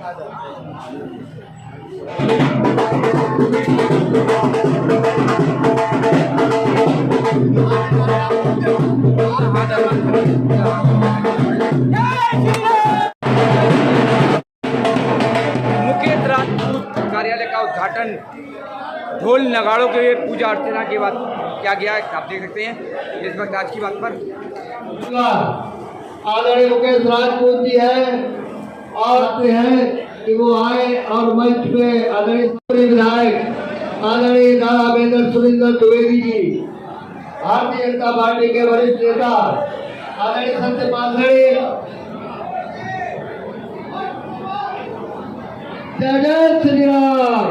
मुकेश राजपूत कार्यालय का उद्घाटन ढोल नगाड़ों के पूजा अर्चना के बाद किया गया है। आप देख सकते हैं इस वक्त आज की बात पर आदरणीय मुकेश राजपूत जी है और हैं कि वो आए और मंच पे आदरणीय विधायक आदरणीय दादा बेंद्र सुरेंद्र द्विवेदी जी, भारतीय जनता पार्टी के वरिष्ठ नेता आदरणीय सत्यपाल जय श्री राम।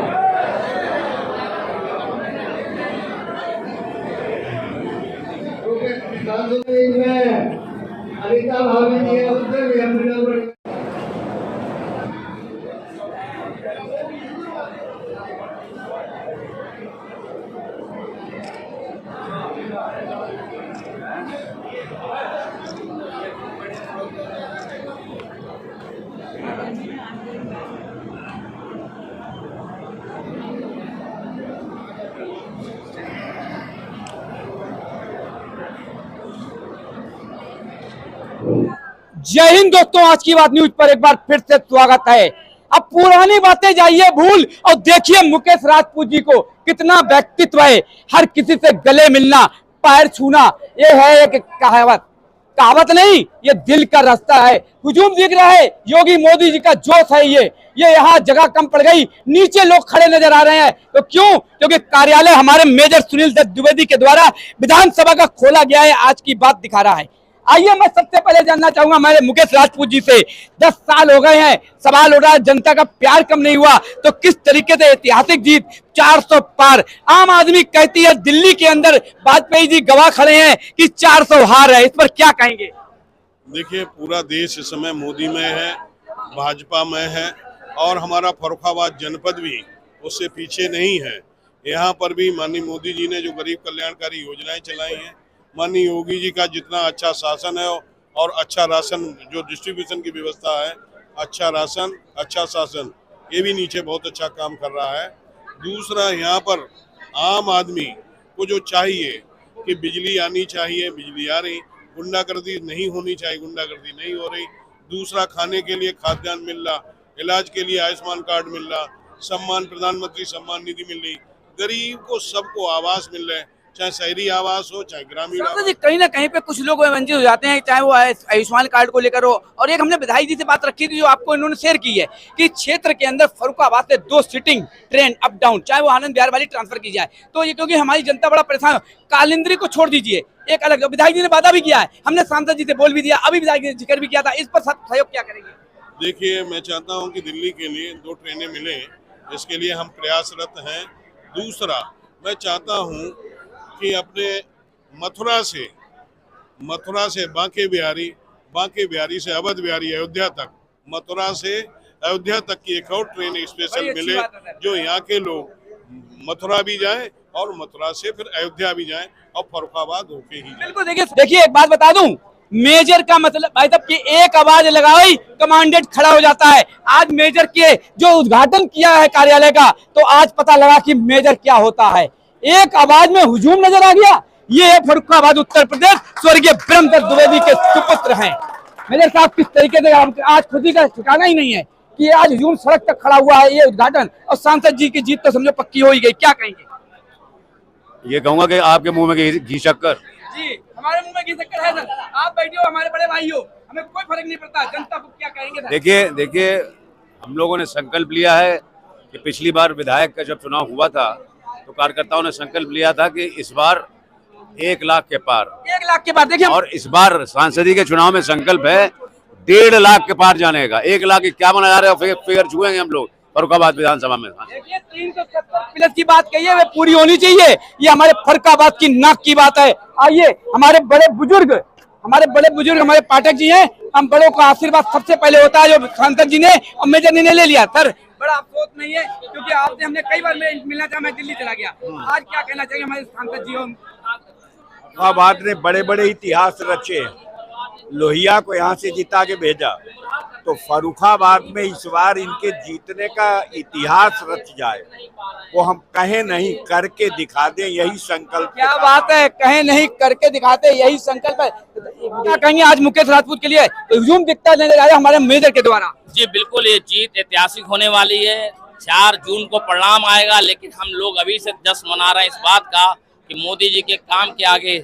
अनिता भाभी जी है, उससे भी हम जय हिंद दोस्तों, आज की बात न्यूज पर एक बार फिर से स्वागत है। अब पुरानी बातें जाइए भूल और देखिए मुकेश राजपूत जी को कितना व्यक्तित्व है। हर किसी से गले मिलना, पैर छूना, ये है एक कहावत नहीं, ये दिल का रास्ता है। हुजूम दिख रहा है, योगी मोदी जी का जोश है। ये यहाँ जगह कम पड़ गई, नीचे लोग खड़े नजर आ रहे हैं। तो क्यों? क्योंकि कार्यालय हमारे मेजर सुनील दत्त द्विवेदी के द्वारा विधानसभा का खोला गया है। आज की बात दिखा रहा है। आइए मैं सबसे पहले जानना चाहूंगा हमारे मुकेश राजपूत जी से, 10 साल हो गए हैं, सवाल हो रहा है जनता का प्यार कम नहीं हुआ तो किस तरीके से ऐतिहासिक जीत 400 पार। आम आदमी कहती है दिल्ली के अंदर वाजपेयी जी गवाह खड़े हैं कि 400 हार है, इस पर क्या कहेंगे? देखिए, पूरा देश इस समय मोदी में है, भाजपा में है और हमारा फर्रुखाबाद जनपद भी उससे पीछे नहीं है। यहाँ पर भी माननीय मोदी जी ने जो गरीब कल्याणकारी योजनाएं चलाई हैं, माननीय योगी जी का जितना अच्छा शासन है और अच्छा राशन जो डिस्ट्रीब्यूशन की व्यवस्था है, अच्छा राशन अच्छा शासन, ये भी नीचे बहुत अच्छा काम कर रहा है। दूसरा, यहाँ पर आम आदमी को जो चाहिए कि बिजली आनी चाहिए, बिजली आ रही, गुंडागर्दी नहीं होनी चाहिए, गुंडागर्दी नहीं हो रही। दूसरा, खाने के लिए खाद्यान्न मिल रहा, इलाज के लिए आयुष्मान कार्ड मिल रहा, सम्मान प्रधानमंत्री सम्मान निधि मिल रही, गरीब को सबको आवास मिल रहे, चाहे शहरी आवास हो चाहे ग्रामीण आवास। कहीं ना कहीं पे कुछ लोग वंचित हो जाते हैं, चाहे वो आयुष्मान कार्ड को लेकर हो। और एक हमने विधायक जी से बात रखी थी जो आपको इन्होंने शेयर की है कि क्षेत्र के अंदर फर्रुखाबाद से 2 सिटिंग ट्रेन अप डाउन, चाहे वो आनंद विहार वाली ट्रांसफर की जाए। तो ये क्योंकि हमारी जनता बड़ा परेशान हो, कालिंद्री को छोड़ दीजिए, एक अलग विधायक जी ने वादा भी किया है, हमने सांसद जी से बोल भी दिया, अभी विधायक जी ने जिक्र भी किया था, इस पर सहयोग क्या करेंगे? देखिए, मैं चाहता हूं कि दिल्ली के लिए 2 ट्रेनें मिले, इसके लिए हम प्रयासरत हैं। दूसरा, मैं चाहता हूं कि अपने मथुरा से बांके बिहारी से अवध बिहारी अयोध्या तक, मथुरा से अयोध्या तक की एक और ट्रेन स्पेशल मिले, जो यहाँ के लोग मथुरा भी जाएं और मथुरा से फिर अयोध्या भी जाएं और फर्रुखाबाद होके ही। बिल्कुल, देखिए एक बात बता दूं, मेजर का मतलब भाई साहब की एक आवाज लगाई कमांडेंट खड़ा हो जाता है। आज मेजर के जो उद्घाटन किया है कार्यालय का, तो आज पता लगा कि मेजर क्या होता है। एक आवाज में हुजूम नजर आ गया। ये है फर्रुखाबाद उत्तर प्रदेश, स्वर्गीय ब्रह्मदत्त द्विवेदी के सुपुत्र हैं। मेजर साहब किस तरीके से आज खुदी का ठिकाना ही नहीं है कि आज हुजूम सड़क तक खड़ा हुआ है, ये उद्घाटन और सांसद जी की जीत तो समझो पक्की हो ही गई, क्या कहेंगे? ये कहूंगा कि आपके मुंह में घी शक्कर जी, हमारे मुंह में घी शक्कर है सर। आप बैठे हो, हमारे बड़े भाई हो, हमें कोई फर्क नहीं पड़ता, जनता को क्या कहेंगे सर? देखिए हम लोगों ने संकल्प लिया है कि पिछली बार विधायक का जब चुनाव हुआ था तो कार्यकर्ताओं ने संकल्प लिया था कि इस बार 1 लाख के पार, 1 लाख के पार। देखिए, और इस बार सांसदी के चुनाव में संकल्प है 1.5 लाख के पार जाने का। 1 लाख 51 हजार फिगर छुएंगे हम लोग फर्रुखाबाद विधानसभा में। देखिए 370 की बात कही है, वे पूरी होनी चाहिए। ये हमारे फर्रुखाबाद की नाक की बात है। आइए, हमारे बड़े बुजुर्ग हमारे पाठक जी हैं, हम बड़ों का आशीर्वाद सबसे पहले होता है, जो सांसद जी ने और मेजर ने ले लिया। सर, बड़ा अफसोस नहीं है क्योंकि आपसे हमने कई बार मिलना था, मैं दिल्ली चला गया। आज क्या कहना चाहिए हमारे सांसद जी? फर्रुखाबाद ने बड़े बड़े इतिहास रचे, लोहिया को यहाँ से जिता के भेजा, तो फर्रुखाबाद में इस बार इनके जीतने का इतिहास रच जाए, वो हम कहें नहीं करके दिखा दें, यही संकल्प। क्या बात है, कहें नहीं करके दिखाते, यही संकल्प है। क्या कहेंगे आज मुकेश राजपूत के लिए हुजूम दिखता नजर आ रहा है हमारे मेजर के द्वारा? जी बिल्कुल, ये जीत ऐतिहासिक होने वाली है। 4 जून को परिणाम आएगा, लेकिन हम लोग अभी से जश्न मना रहे हैं इस बात का कि मोदी जी के काम के आगे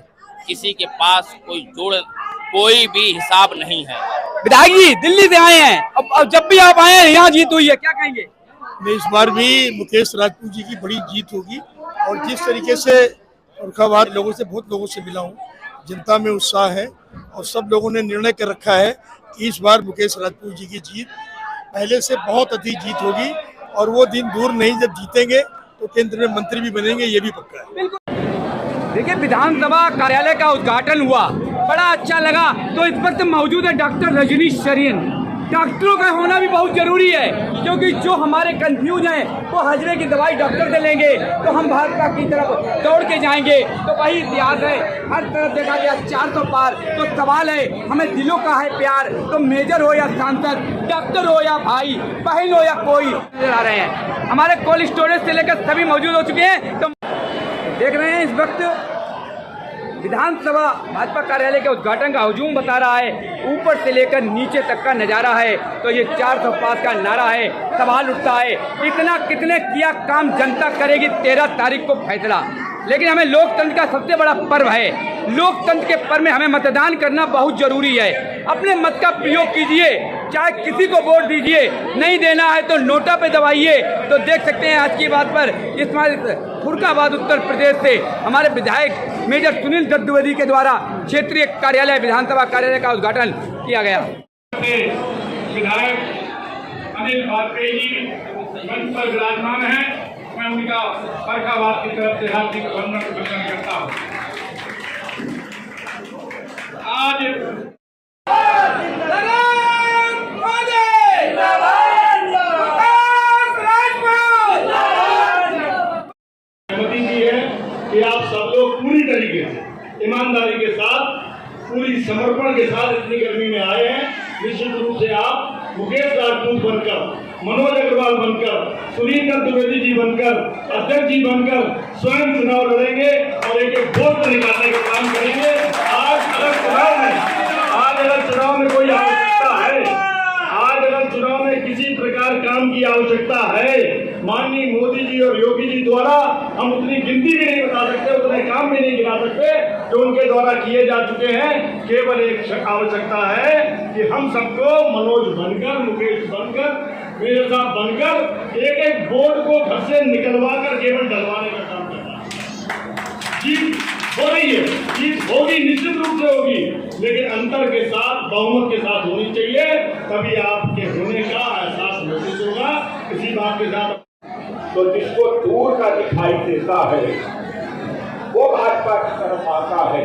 किसी के पास कोई भी हिसाब नहीं है। विधायक जी दिल्ली से आए हैं, अब जब भी आप आए हैं यहाँ जीत हुई है, क्या कहेंगे? इस बार भी मुकेश राजपूत जी की बड़ी जीत होगी। और जिस तरीके से फर्रुखाबाद लोगों से बहुत लोगों से मिला हूँ, जनता में उत्साह है और सब लोगों ने निर्णय कर रखा है कि इस बार मुकेश राजपूत जी की जीत पहले से बहुत अधिक जीत होगी और वो दिन दूर नहीं, जब जीतेंगे तो केंद्र में मंत्री भी बनेंगे, ये भी पक्का है। देखिए विधानसभा कार्यालय का उद्घाटन हुआ, बड़ा अच्छा लगा। तो इस वक्त मौजूद है डॉक्टर रजनीश शरीन। डॉक्टरों का होना भी बहुत जरूरी है, क्योंकि जो हमारे कंफ्यूज हैं वो हजरे की दवाई डॉक्टर से लेंगे तो हम भाजपा की तरफ दौड़ के जाएंगे। तो वही इतिहास है, हर तरफ देखा गया 400 पार। तो सवाल है हमें दिलों का है प्यार, तो मेजर हो या सांसद, डॉक्टर हो या भाई बहन हो या कोई नजर आ रहे हैं। हमारे कोल्ड स्टोरेज से लेकर सभी मौजूद हो चुके हैं। तो देख रहे हैं इस वक्त विधानसभा भाजपा कार्यालय के उद्घाटन का हुजूम बता रहा है, ऊपर से लेकर नीचे तक का नज़ारा है। तो ये 400 पास का नारा है। सवाल उठता है इतना कितने किया काम, जनता करेगी 13 तारीख को फैसला। लेकिन हमें लोकतंत्र का सबसे बड़ा पर्व है, लोकतंत्र के पर्व में हमें मतदान करना बहुत जरूरी है। अपने मत का प्रयोग कीजिए, चाहे किसी को वोट दीजिए, नहीं देना है तो नोटा पे दबाइए। तो देख सकते हैं आज की बात पर इस फर्रुखाबाद उत्तर प्रदेश से हमारे विधायक मेजर सुनील द्विवेदी के द्वारा क्षेत्रीय कार्यालय विधानसभा कार्यालय का उद्घाटन किया गया। विधायक अनिल वाजपेयी जी मंच पर विराजमान हैं, मैं उनका फर्रुखाबाद की तरफ से हार्दिक अभिनंदन करता हूँ। आज कि आप सब लोग पूरी तरीके से ईमानदारी के साथ, पूरी समर्पण के साथ इतनी गर्मी में आए हैं। निश्चित रूप से आप मुकेश राजपूत बनकर, मनोज अग्रवाल बनकर, सुनील द्विवेदी जी बनकर, अध्यक्ष जी बनकर स्वयं चुनाव लड़ेंगे और एक वोट निकालने का काम करेंगे। आज अगर चुनाव में कोई आवश्यकता है, आज अगर चुनाव में किसी प्रकार काम की आवश्यकता है, माननीय मोदी जी और योगी जी द्वारा हम उतनी गिनती भी नहीं बता सकते, उतने काम भी नहीं गिना सकते जो उनके द्वारा किए जा चुके हैं। केवल एक आवश्यकता है कि हम सबको मनोज बनकर, मुकेश बनकर, मेरे साथ बनकर एक एक वोट को घर से निकलवा कर केवल डलवाने का काम करना है। जीत हो रही है, जीत होगी, निश्चित रूप से होगी, लेकिन अंतर के साथ, बहुमत के साथ होनी चाहिए, तभी आपके होने का एहसास महसूस होगा। इसी बात के साथ तो जिसको दूर का दिखाई देता है वो भाजपा की तरफ आता है।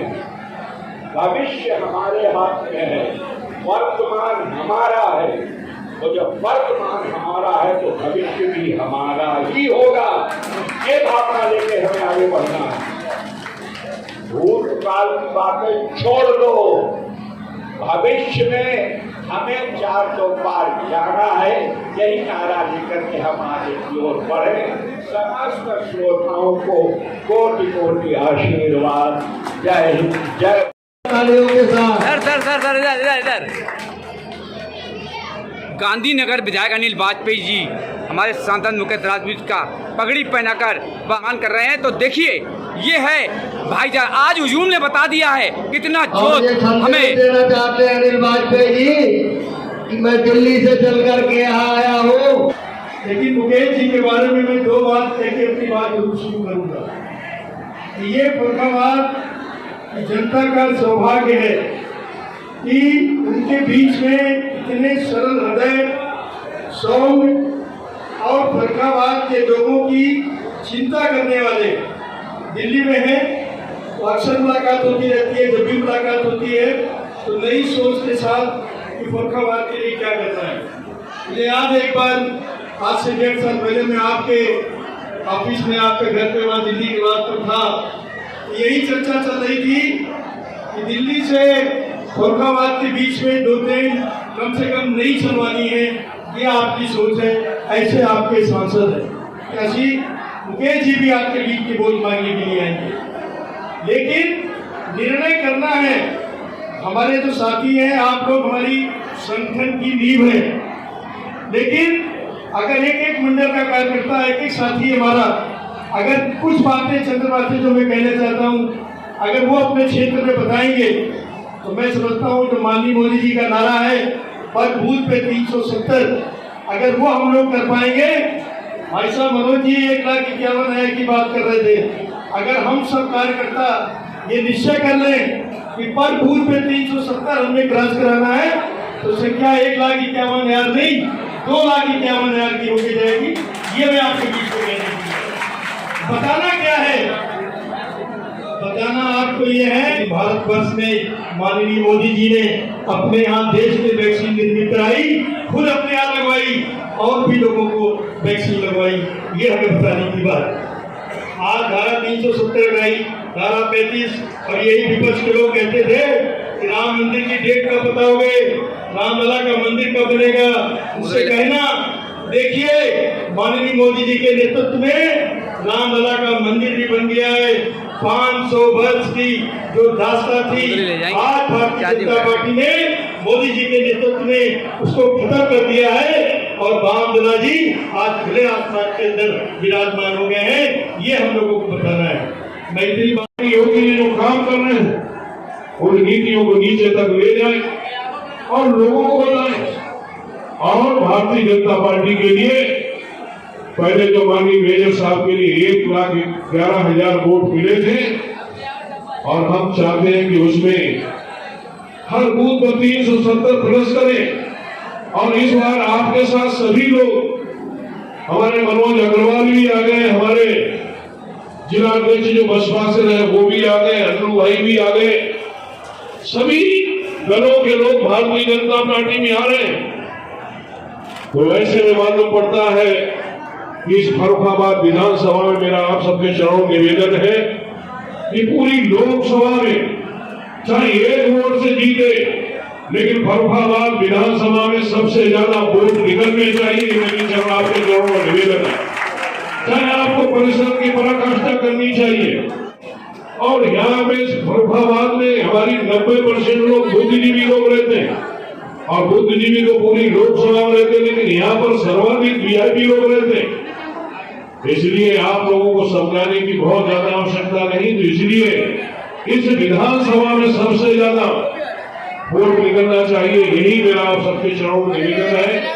भविष्य हमारे हाथ में है, वर्तमान हमारा है। तो जब वर्तमान हमारा है तो भविष्य भी हमारा ही होगा। ये भावना लेके हमें आगे बढ़ना है। भूतकाल की बातें छोड़ दो, भविष्य में हमें 400 पार जाना है। यही नारा लेकर के हम आगे की ओर बढ़े। समस्त श्रोताओं को कोटि कोटि आशीर्वाद। जय हिंद, जय। तालियों के साथ सर इधर गांधीनगर विधायक अनिल वाजपेयी जी हमारे सांसद मुकेश राजपूत का पगड़ी पहनाकर सम्मान कर रहे हैं। तो देखिए ये है भाईजान, आज हुजूम ने बता दिया है कितना जोश हमें देना चाहते हैं अनिल वाजपेयी जी कि मैं दिल्ली से चल कर के यहाँ आया हूँ। लेकिन मुकेश जी के बारे में मैं 2 बात कह के अपनी बात जरूर शुरू करूंगा। ये फर्रुखाबाद जनता का सौभाग्य है कि उनके बीच में इतने सरल हृदय, सौम्य और फर्रुखाबाद के लोगों की चिंता करने वाले दिल्ली में हैं। तो अक्सर मुलाकात होती रहती है, जब भी मुलाकात होती है तो नई सोच के साथ कि फर्रुखाबाद के लिए क्या करना है। मुझे याद है एक बार आज से 1.5 साल पहले मैं आपके ऑफिस में, आपके घर पे वहाँ दिल्ली के बाद पर था, यही चर्चा चल रही थी कि दिल्ली से फर्रुखाबाद के बीच में 2 ट्रेन कम से कम नहीं चलवानी है, ये आपकी सोच है। ऐसे आपके सांसद है, कैसी मुकेश जी भी आपके बीच की वोट मांगने के लिए आएंगे, लेकिन निर्णय करना है। हमारे जो साथी हैं, आप लोग हमारी संगठन की नींव है, लेकिन अगर एक एक मंडल का कार्यकर्ता, एक एक साथी हमारा अगर कुछ बातें, चंद बातें जो मैं कहना चाहता हूँ, अगर वो अपने क्षेत्र में बताएंगे तो मैं समझता हूँ जो माननीय मोदी जी का नारा है पर बूथ पे 370, अगर वो हम लोग कर पाएंगे। भाई साहब मनोज जी 1,51,000 की बात कर रहे थे, अगर हम सब कार्यकर्ता ये निश्चय कर लें कि पर बूथ पे 370 हमने क्रॉस कराना है, तो संख्या 1,51,000 नहीं 2,51,000 की होके जाएगी। ये मैं आपके बीच में कहना चाहूँगा। बताना क्या है? बताना आपको ये है कि भारतवर्ष में माननीय मोदी जी ने अपने यहाँ देश में वैक्सीन निर्मित कराई, खुद अपने यहाँ लगवाई और भी लोगों को वैक्सीन लगवाई। ये हमें बताने की बात। आज धारा 370 लगाई, धारा 35, और यही विपक्ष के लोग कहते थे कि राम मंदिर की डेट कब बताओगे, रामलला का मंदिर कब बनेगा। उससे कहना, देखिए माननीय मोदी जी के नेतृत्व में रामलला का मंदिर भी बन गया है। 500 वर्ष की जो दास्तां थी, आज भारतीय जनता पार्टी ने मोदी जी के नेतृत्व में उसको खत्म कर दिया है और रामलला जी आज खुले आसमान के अंदर विराजमान हो गए हैं। ये हम लोगों को बताना है। मैत्री योगी जी जो काम कर रहे हैं उन नीतियों को नीचे तक ले जाए और लोगों को बताएं। और भारतीय जनता पार्टी के लिए पहले तो माननीय मेजर साहब के लिए 1,11,000 वोट मिले थे, और हम चाहते हैं कि उसमें हर बूथ पर 370 प्लस करें। और इस बार आपके साथ सभी लोग, हमारे मनोज अग्रवाल भी आ गए, हमारे जिला अध्यक्ष जो बसपा से रहे वो भी आ गए, अन्नू भाई भी आ गए, सभी दलों के लोग भारतीय जनता पार्टी में आ रहे हैं। तो ऐसे में मालूम पड़ता है कि इस फर्रुखाबाद विधानसभा में मेरा आप सबके चरणों में निवेदन है कि पूरी लोकसभा में चाहे एक वोट से जीते, लेकिन फर्रुखाबाद विधानसभा में सबसे ज्यादा वोट निकलने चाहिए। मेरी चरण आपके चरणों में निवेदन है। चाहे आपको परिश्रम की पराकाष्ठा करनी चाहिए। और यहाँ पे फर्रुखाबाद में हमारी 90% लोग बुद्धिजीवी लोग रहते हैं, और बुद्धिजीवी तो पूरी लोकसभा में रहते हैं, लेकिन यहाँ पर सर्वाधिक वीआईपी लोग रहते हैं। इसलिए आप लोगों को समझाने की बहुत ज्यादा आवश्यकता नहीं। तो इसलिए इस विधानसभा में सबसे ज्यादा वोट निकलना चाहिए, यही मेरा आप सबके चरणों में निवेदन है।